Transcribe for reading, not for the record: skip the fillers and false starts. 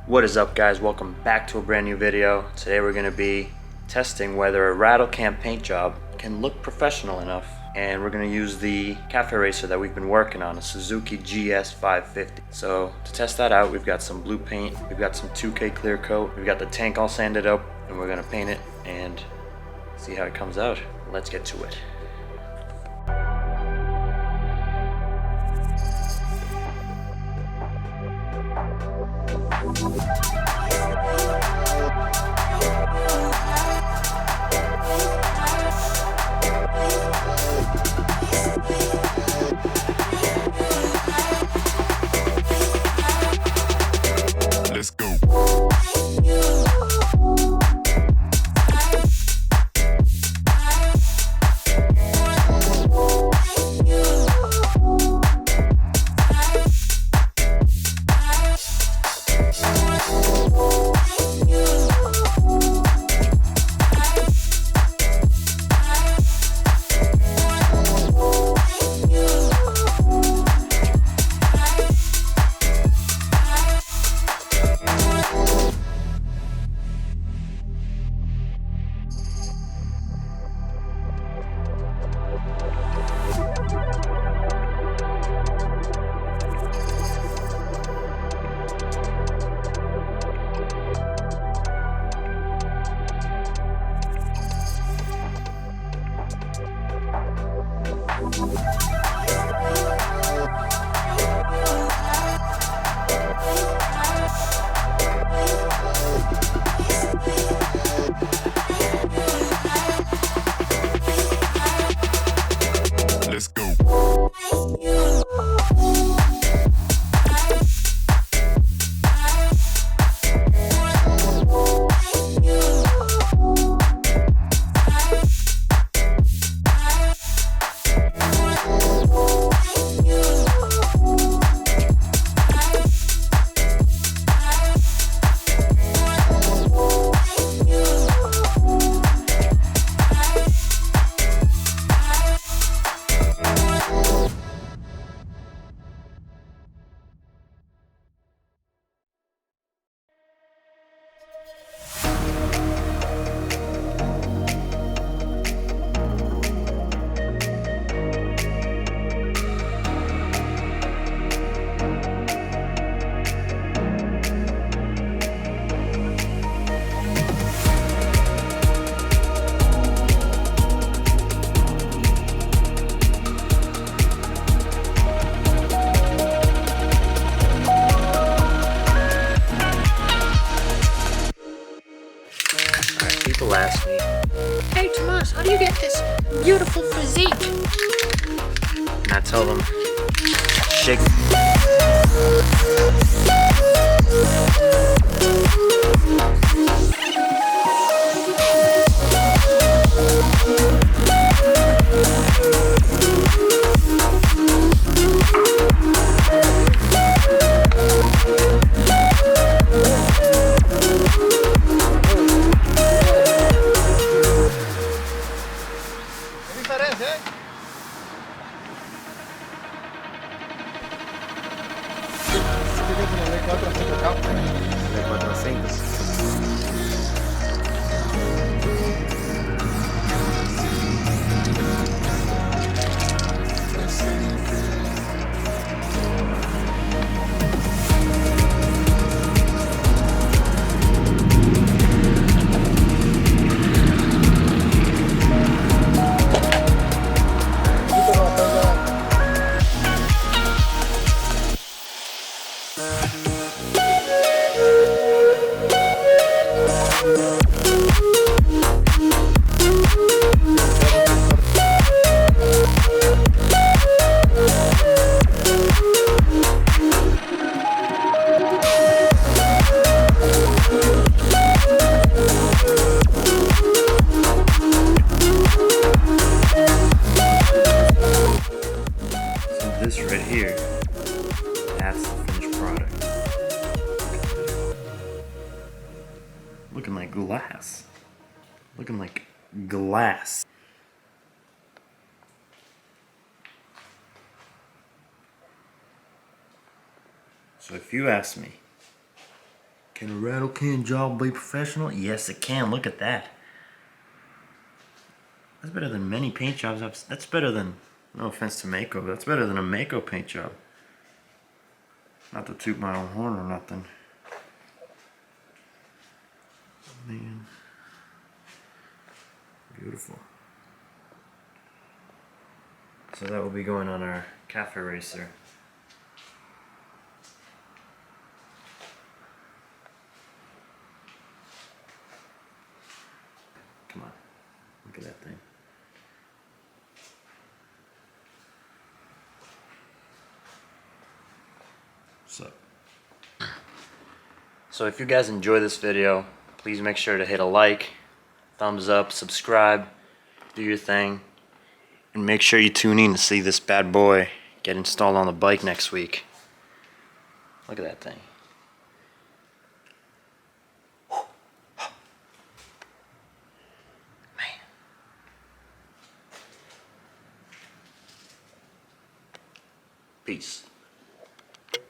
What is up, guys? Welcome back to a brand new video. Today we're going to be testing whether a rattle can paint job can look professional enough, and we're going to use the cafe racer that we've been working on, a Suzuki GS550. So to test that out, we've got some blue paint, we've got some 2K clear coat, we've got the tank all sanded up, and we're going to paint it and see how it comes out. Let's get to it. Let's go. Let's go. People ask me, Hey Tomas, how do you get this beautiful physique? and I tell them, shake. This right here, that's the finished product. Looking like glass. Looking like glass. So if you ask me, Can a rattle can job be professional? Yes, it can. Look at that. That's better than many paint jobs. That's better than, no offense to Mako, but that's better than a Mako paint job. Not to toot my own horn or nothing. Man. Beautiful. So that will be going on our cafe racer. Come on, look at that thing. So if you guys enjoy this video, please make sure to hit a like, thumbs up, subscribe, do your thing, and make sure you tune in to see this bad boy get installed on the bike next week. Look at that thing. Man. Peace.